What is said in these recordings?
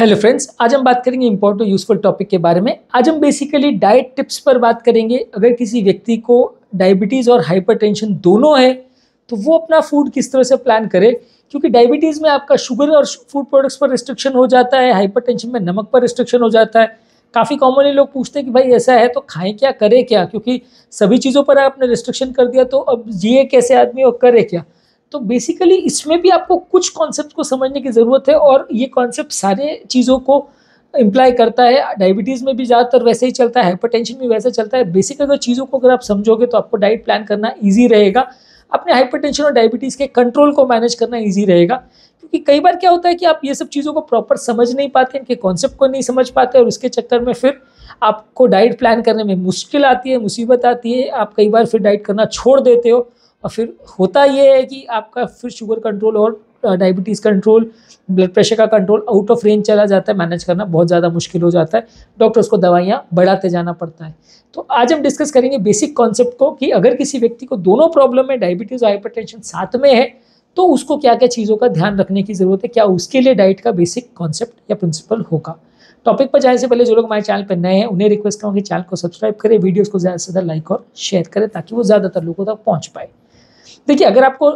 Hello friends, आज हम बात करेंगे इंपॉर्टेंट यूजफुल टॉपिक के बारे में। आज हम बेसिकली डाइट टिप्स पर बात करेंगे। अगर किसी व्यक्ति को डायबिटीज़ और हाइपरटेंशन दोनों है तो वो अपना फूड किस तरह से प्लान करे, क्योंकि डायबिटीज़ में आपका शुगर और फूड प्रोडक्ट्स पर रिस्ट्रिक्शन हो जाता है, हाइपरटेंशन में नमक पर रिस्ट्रिक्शन हो जाता है। काफ़ी कॉमनली लोग पूछते हैं कि भाई ऐसा है तो खाएं क्या, करें क्या, क्योंकि सभी चीज़ों पर आपने रिस्ट्रिक्शन कर दिया तो अब जिए कैसे आदमी और करे क्या। तो बेसिकली इसमें भी आपको कुछ कॉन्सेप्ट को समझने की ज़रूरत है और ये कॉन्सेप्ट सारे चीज़ों को इम्प्लाई करता है। डायबिटीज़ में भी ज़्यादातर वैसे ही चलता है, हाइपरटेंशन में वैसे चलता है। बेसिक अगर चीज़ों को अगर आप समझोगे तो आपको डाइट प्लान करना ईजी रहेगा, अपने हाइपरटेंशन और डायबिटीज़ के कंट्रोल को मैनेज करना ईजी रहेगा। क्योंकि कई बार क्या होता है कि आप ये सब चीज़ों को प्रॉपर समझ नहीं पाते, इनके कॉन्सेप्ट को नहीं समझ पाते और उसके चक्कर में फिर आपको डाइट प्लान करने में मुश्किल आती है, मुसीबत आती है। आप कई बार फिर डाइट करना छोड़ देते हो और फिर होता ये है कि आपका फिर शुगर कंट्रोल और डायबिटीज़ कंट्रोल, ब्लड प्रेशर का कंट्रोल आउट ऑफ रेंज चला जाता है। मैनेज करना बहुत ज़्यादा मुश्किल हो जाता है, डॉक्टर्स को दवाइयाँ बढ़ाते जाना पड़ता है। तो आज हम डिस्कस करेंगे बेसिक कॉन्सेप्ट को कि अगर किसी व्यक्ति को दोनों प्रॉब्लम है, डायबिटीज़ और हाइपरटेंशन साथ में है, तो उसको क्या क्या चीज़ों का ध्यान रखने की ज़रूरत है, क्या उसके लिए डाइट का बेसिक कॉन्सेप्ट या प्रिंसिपल होगा। टॉपिक पर जाने से पहले जो लोग हमारे चैनल पर नए हैं उन्हें रिक्वेस्ट करूँगी चैनल को सब्सक्राइब करें, वीडियोज़ को ज़्यादा से ज़्यादा लाइक और शेयर करें ताकि वो ज़्यादातर लोगों तक पहुँच पाए। देखिए, अगर आपको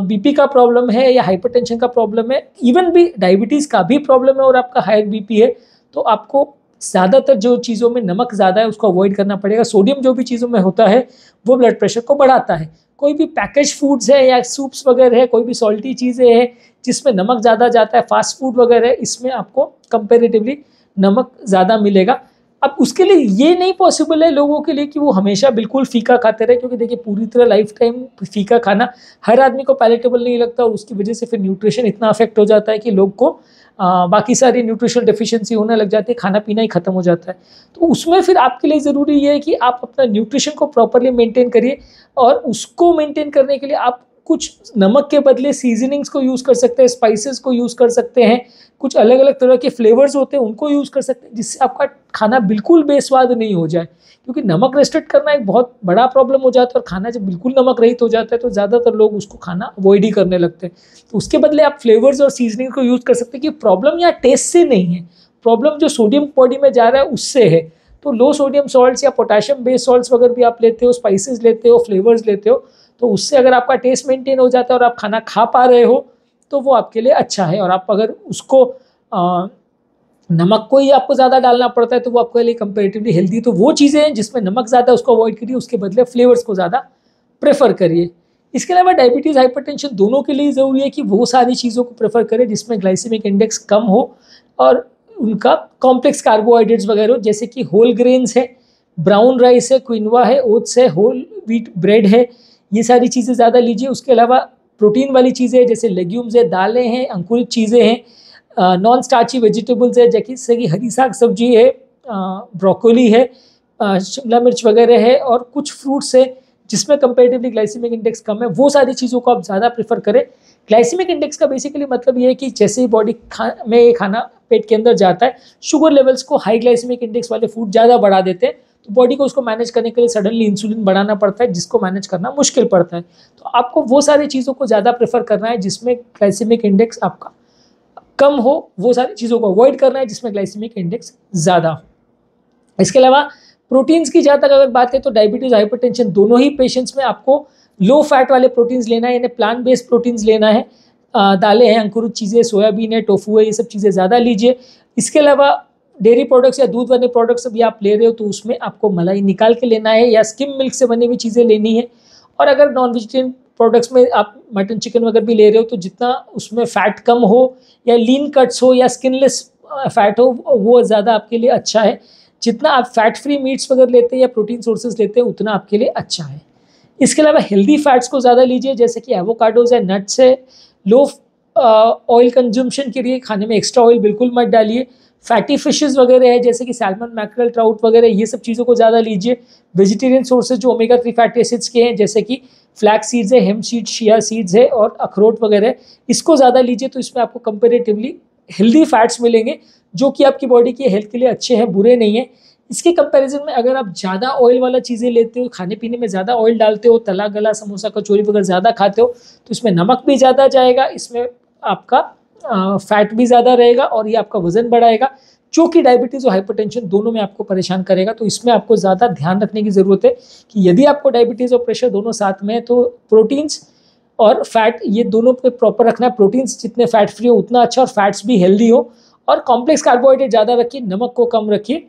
बीपी का प्रॉब्लम है या हाइपरटेंशन का प्रॉब्लम है, इवन भी डायबिटीज़ का भी प्रॉब्लम है और आपका हाई बीपी है, तो आपको ज़्यादातर जो चीज़ों में नमक ज़्यादा है उसको अवॉइड करना पड़ेगा। सोडियम जो भी चीज़ों में होता है वो ब्लड प्रेशर को बढ़ाता है। कोई भी पैकेज फूड्स है या सूप्स वगैरह है, कोई भी सॉल्टी चीज़ें हैं जिसमें नमक ज़्यादा जाता है, फास्ट फूड वगैरह है, इसमें आपको कंपेरेटिवली नमक ज़्यादा मिलेगा। अब उसके लिए ये नहीं पॉसिबल है लोगों के लिए कि वो हमेशा बिल्कुल फीका खाते रहे, क्योंकि देखिए पूरी तरह लाइफ टाइम फीका खाना हर आदमी को पैलेटेबल नहीं लगता और उसकी वजह से फिर न्यूट्रिशन इतना अफेक्ट हो जाता है कि लोग को बाकी सारी न्यूट्रिशनल डेफिशिएंसी होने लग जाती है, खाना पीना ही खत्म हो जाता है। तो उसमें फिर आपके लिए ज़रूरी ये है कि आप अपना न्यूट्रिशन को प्रॉपरली मेंटेन करिए और उसको मेंटेन करने के लिए आप कुछ नमक के बदले सीजनिंग्स को यूज़ कर सकते हैं, स्पाइसेस को यूज़ कर सकते हैं, कुछ अलग अलग तरह के फ्लेवर्स होते हैं उनको यूज़ कर सकते हैं, जिससे आपका खाना बिल्कुल बेस्वाद नहीं हो जाए। क्योंकि नमक रेस्ट्रिक्ट करना एक बहुत बड़ा प्रॉब्लम हो जाता है और खाना जब बिल्कुल नमक रहित हो जाता है तो ज़्यादातर लोग उसको खाना अवॉइड ही करने लगते हैं। तो उसके बदले आप फ्लेवर्स और सीजनिंग को यूज़ कर सकते हैं कि प्रॉब्लम यहाँ टेस्ट से नहीं है, प्रॉब्लम जो सोडियम बॉडी में जा रहा है उससे है। तो लो सोडियम सॉल्ट्स या पोटाशियम बेस्ड सॉल्ट्स वगैरह भी आप लेते हो, स्पाइसेस लेते हो, फ्लेवर्स लेते हो, तो उससे अगर आपका टेस्ट मेंटेन हो जाता है और आप खाना खा पा रहे हो तो वो आपके लिए अच्छा है। और आप अगर उसको नमक को ही आपको ज़्यादा डालना पड़ता है तो वो आपके लिए कंपेरेटिवली हेल्दी। तो वो चीज़ें हैं जिसमें नमक ज़्यादा है उसको अवॉइड करिए, उसके बदले फ्लेवर्स को ज़्यादा प्रेफर करिए। इसके अलावा डायबिटीज़ हाइपरटेंशन दोनों के लिए ज़रूरी है कि वो सारी चीज़ों को प्रेफर करें जिसमें ग्लाइसेमिक इंडेक्स कम हो और उनका कॉम्प्लेक्स कार्बोहाइड्रेट्स वगैरह, जैसे कि होल ग्रेन्स है, ब्राउन राइस है, क्विनोआ है, ओट्स है, होल व्हीट ब्रेड है, ये सारी चीज़ें ज़्यादा लीजिए। उसके अलावा प्रोटीन वाली चीज़ें जैसे लेग्यूम्स है, दालें हैं, अंकुरित चीज़ें हैं, नॉन स्टार्ची वेजिटेबल्स है जैसे कि हरी साग सब्जी है, ब्रोकोली है, शिमला मिर्च वगैरह है और कुछ फ्रूट्स है जिसमें कंपेरेटिवली ग्लाइसेमिक इंडेक्स कम है, वो सारी चीज़ों को आप ज़्यादा प्रेफर करें। ग्लाइसेमिक इंडेक्स का बेसिकली मतलब ये है कि जैसे ही बॉडी में खाना पेट के अंदर जाता है, शुगर लेवल्स को हाई ग्लाइसेमिक इंडेक्स वाले फूड ज़्यादा बढ़ा देते हैं, तो बॉडी को उसको मैनेज करने के लिए सडनली इंसुलिन बढ़ाना पड़ता है जिसको मैनेज करना मुश्किल पड़ता है। तो आपको वो सारी चीज़ों को ज़्यादा प्रेफर करना है जिसमें ग्लाइसेमिक इंडेक्स आपका कम हो, वो सारी चीज़ों को अवॉइड करना है जिसमें ग्लाइसेमिक इंडेक्स ज़्यादा हो। इसके अलावा प्रोटीन्स की जहाँ तक अगर बात है तो डायबिटीज़ हाइपरटेंशन दोनों ही पेशेंट्स में आपको लो फैट वाले प्रोटीन्स लेना है, यानी प्लांट बेस्ड प्रोटीन्स लेना है। दालें हैं, अंकुरित चीज़ें, सोयाबीन है, टोफू है, ये सब चीज़ें ज़्यादा लीजिए। इसके अलावा डेयरी प्रोडक्ट्स या दूध वाले प्रोडक्ट्स भी आप ले रहे हो तो उसमें आपको मलाई निकाल के लेना है या स्किम मिल्क से बनी हुई चीज़ें लेनी है। और अगर नॉन वेजिटेरियन प्रोडक्ट्स में आप मटन चिकन वगैरह भी ले रहे हो तो जितना उसमें फ़ैट कम हो या लीन कट्स हो या स्किनलेस फ़ैट हो वो ज़्यादा आपके लिए अच्छा है। जितना आप फैट फ्री मीट्स वगैरह लेते हैं या प्रोटीन सोर्सेज लेते हैं उतना आपके लिए अच्छा है। इसके अलावा हेल्दी फैट्स को ज़्यादा लीजिए जैसे कि एवोकाडोज है, नट्स है। लो ऑयल कंजम्पशन के लिए खाने में एक्स्ट्रा ऑयल बिल्कुल मत डालिए। फैटी फिशेस वगैरह है जैसे कि सैल्मन, मैकरल, ट्राउट वगैरह, ये सब चीज़ों को ज़्यादा लीजिए। वेजिटेरियन सोर्सेज जो ओमेगा 3 फैटी एसिड्स के हैं जैसे कि फ्लैक्स सीड्स है, हेम्प सीड्स, शिया सीड्स है और अखरोट वगैरह, इसको ज़्यादा लीजिए। तो इसमें आपको कंपेरेटिवली हेल्दी फैट्स मिलेंगे जो कि आपकी बॉडी की हेल्थ के लिए अच्छे हैं, बुरे नहीं हैं। इसके कंपैरिजन में अगर आप ज़्यादा ऑयल वाला चीज़ें लेते हो, खाने पीने में ज़्यादा ऑयल डालते हो, तला गला समोसा कचौरी वगैरह ज़्यादा खाते हो तो इसमें नमक भी ज़्यादा जाएगा, इसमें आपका फैट भी ज़्यादा रहेगा और ये आपका वजन बढ़ाएगा, जो कि डायबिटीज़ और हाइपरटेंशन दोनों में आपको परेशान करेगा। तो इसमें आपको ज़्यादा ध्यान रखने की ज़रूरत है कि यदि आपको डायबिटीज़ और प्रेशर दोनों साथ में है तो प्रोटीन्स और फैट ये दोनों पे प्रॉपर रखना है। प्रोटीन्स जितने फैट फ्री हो उतना अच्छा, और फैट्स भी हेल्दी हो, और कॉम्प्लेक्स कार्बोहाइड्रेट ज़्यादा रखिए, नमक को कम रखिए।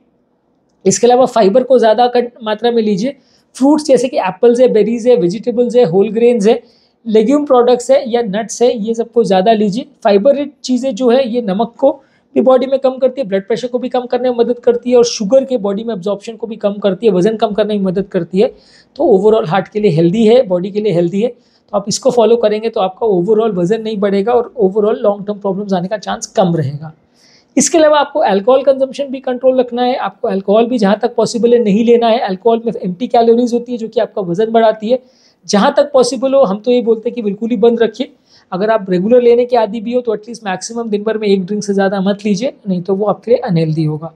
इसके अलावा फाइबर को ज़्यादा मात्रा में लीजिए। फ्रूट्स जैसे कि एप्पल्स है, बेरीज है, वेजिटेबल्स है, होल ग्रेन्स है, लेग्यूम प्रोडक्ट्स है या नट्स है, ये सबको ज़्यादा लीजिए। फाइबर रिच चीज़ें जो है ये नमक को भी बॉडी में कम करती है, ब्लड प्रेशर को भी कम करने में मदद करती है, और शुगर के बॉडी में एब्जॉर्प्शन को भी कम करती है, वजन कम करने में मदद करती है। तो ओवरऑल हार्ट के लिए हेल्दी है, बॉडी के लिए हेल्दी है। तो आप इसको फॉलो करेंगे तो आपका ओवरऑल वजन नहीं बढ़ेगा और ओवरऑल लॉन्ग टर्म प्रॉब्लम्स आने का चांस कम रहेगा। इसके अलावा आपको अल्कोहल कंजम्पशन भी कंट्रोल रखना है। आपको अल्कोहल भी जहाँ तक पॉसिबल है नहीं लेना है। अल्कोहल में एम्प्टी कैलोरीज होती है जो कि आपका वजन बढ़ाती है। जहाँ तक पॉसिबल हो हम तो ये बोलते हैं कि बिल्कुल ही बंद रखिए। अगर आप रेगुलर लेने के आदी भी हो तो एटलीस्ट मैक्सिमम दिन भर में 1 ड्रिंक से ज़्यादा मत लीजिए, नहीं तो वो आपके लिए अनहेल्दी होगा।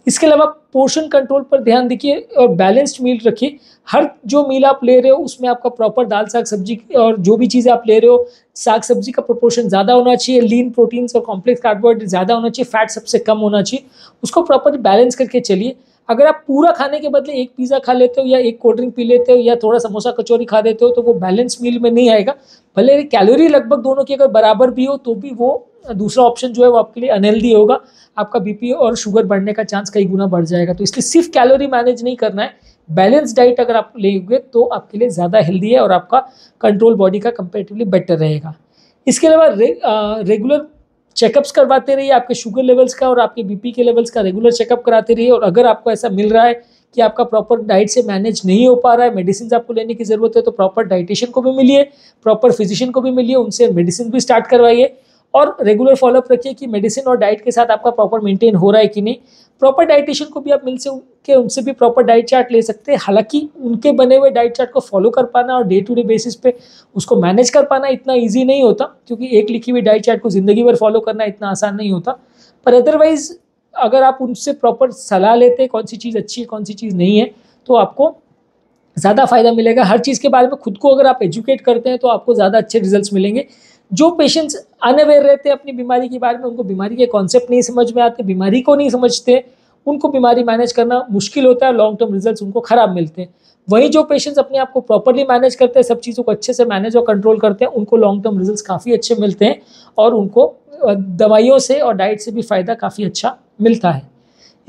इसके अलावा पोर्शन कंट्रोल पर ध्यान दीजिए और बैलेंस्ड मील रखिए। हर जो मील आप ले रहे हो उसमें आपका प्रॉपर दाल साग सब्जी और जो भी चीज़ें आप ले रहे हो साग सब्जी का प्रोपोर्शन ज़्यादा होना चाहिए, लीन प्रोटीन्स और कॉम्प्लेक्स कार्बोहाइड्रेट ज़्यादा होना चाहिए, फैट सबसे कम होना चाहिए। उसको प्रॉपर बैलेंस करके चलिए। अगर आप पूरा खाने के बदले एक पिज़्ज़ा खा लेते हो या एक कोल्ड ड्रिंक पी लेते हो या थोड़ा समोसा कचौरी खा देते हो तो वो बैलेंस मील में नहीं आएगा। भले कैलोरी लगभग दोनों की अगर बराबर भी हो तो भी वो दूसरा ऑप्शन जो है वो आपके लिए अनहेल्दी होगा। आपका बीपी और शुगर बढ़ने का चांस कई गुना बढ़ जाएगा। तो इसलिए सिर्फ कैलोरी मैनेज नहीं करना है, बैलेंस डाइट अगर आप लेंगे तो आपके लिए ज़्यादा हेल्दी है और आपका कंट्रोल बॉडी का कंपेरेटिवली बेटर रहेगा। इसके अलावा रेगुलर चेकअप्स करवाते रहिए, आपके शुगर लेवल्स का और आपके बीपी के लेवल्स का रेगुलर चेकअप कराते रहिए। और अगर आपको ऐसा मिल रहा है कि आपका प्रॉपर डाइट से मैनेज नहीं हो पा रहा है, मेडिसिन आपको लेने की ज़रूरत है, तो प्रॉपर डाइटिशियन को भी मिलिए, प्रॉपर फिजिशियन को भी मिलिए, उनसे मेडिसिन भी स्टार्ट करवाइए और रेगुलर फॉलोअप रखिए कि मेडिसिन और डाइट के साथ आपका प्रॉपर मेंटेन हो रहा है कि नहीं। प्रॉपर डाइटिशियन को भी आप मिल के उनसे भी प्रॉपर डाइट चार्ट ले सकते हैं। हालांकि उनके बने हुए डाइट चार्ट को फॉलो कर पाना और डे टू डे बेसिस पे उसको मैनेज कर पाना इतना ईजी नहीं होता, क्योंकि एक लिखी हुई डाइट चार्ट को ज़िंदगी भर फॉलो करना इतना आसान नहीं होता। पर अदरवाइज़ अगर आप उनसे प्रॉपर सलाह लेते हैं कौन सी चीज़ अच्छी है कौन सी चीज़ नहीं है तो आपको ज़्यादा फायदा मिलेगा। हर चीज़ के बारे में खुद को अगर आप एजुकेट करते हैं तो आपको ज़्यादा अच्छे रिजल्ट्स मिलेंगे। जो पेशेंट्स अनअवेयर रहते हैं अपनी बीमारी के बारे में, उनको बीमारी के कॉन्सेप्ट नहीं समझ में आते, बीमारी को नहीं समझते, उनको बीमारी मैनेज करना मुश्किल होता है, लॉन्ग टर्म रिजल्ट्स उनको ख़राब मिलते हैं। वहीं जो पेशेंट्स अपने आप को प्रॉपरली मैनेज करते हैं, सब चीज़ों को अच्छे से मैनेज और कंट्रोल करते हैं, उनको लॉन्ग टर्म रिजल्ट्स काफ़ी अच्छे मिलते हैं और उनको दवाइयों से और डाइट से भी फ़ायदा काफ़ी अच्छा मिलता है।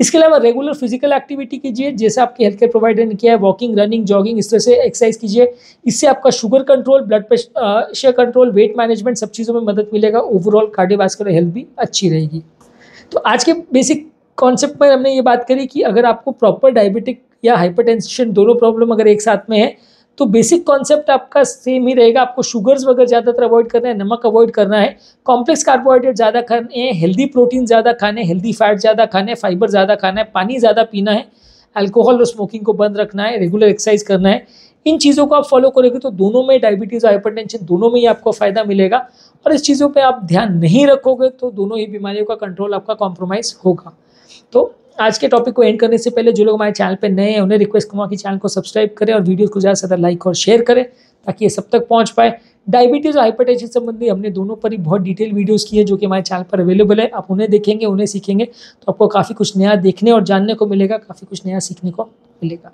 इसके अलावा रेगुलर फिजिकल एक्टिविटी कीजिए, जैसे आपके हेल्थ केयर प्रोवाइडर ने किया है, वॉकिंग, रनिंग, जॉगिंग, इस तरह से एक्सरसाइज कीजिए। इससे आपका sugar control, blood pressure control, weight management सब चीज़ों में मदद मिलेगा। ओवरऑल कार्डियोवैस्कुलर हेल्थ भी अच्छी रहेगी। तो आज के बेसिक कॉन्सेप्ट में हमने ये बात करी कि अगर आपको प्रॉपर डायबिटिक या हाइपरटेंशन दोनों प्रॉब्लम अगर एक साथ में है तो बेसिक कॉन्सेप्ट आपका सेम ही रहेगा। आपको शुगर्स वगैरह ज़्यादातर अवॉइड करना है, नमक अवॉइड करना है, कॉम्प्लेक्स कार्बोहाइड्रेट ज़्यादा खाने हैं, हेल्दी प्रोटीन ज़्यादा खाने, हेल्दी फैट ज़्यादा खाने, फाइबर ज़्यादा खाना है, पानी ज़्यादा पीना है, अल्कोहल और स्मोकिंग को बंद रखना है, रेगुलर एक्सरसाइज करना है। इन चीज़ों को आप फॉलो करोगे तो दोनों में, डायबिटीज़ और हाइपरटेंशन दोनों में ही आपको फ़ायदा मिलेगा। और इस चीज़ों पर आप ध्यान नहीं रखोगे तो दोनों ही बीमारियों का कंट्रोल आपका कॉम्प्रोमाइज़ होगा। तो आज के टॉपिक को एंड करने से पहले जो लोग हमारे चैनल पे नए हैं उन्हें रिक्वेस्ट करूँगा कि चैनल को सब्सक्राइब करें और वीडियो को ज़्यादा से ज़्यादा लाइक और शेयर करें ताकि ये सब तक पहुँच पाए। डायबिटीज़ और हाइपरटेंशन संबंधी हमने दोनों पर ही बहुत डिटेल वीडियोस की है जो कि हमारे चैनल पर अवेलेबल है। आप उन्हें देखेंगे, उन्हें सीखेंगे तो आपको काफ़ी कुछ नया देखने और जानने को मिलेगा, काफ़ी कुछ नया सीखने को मिलेगा।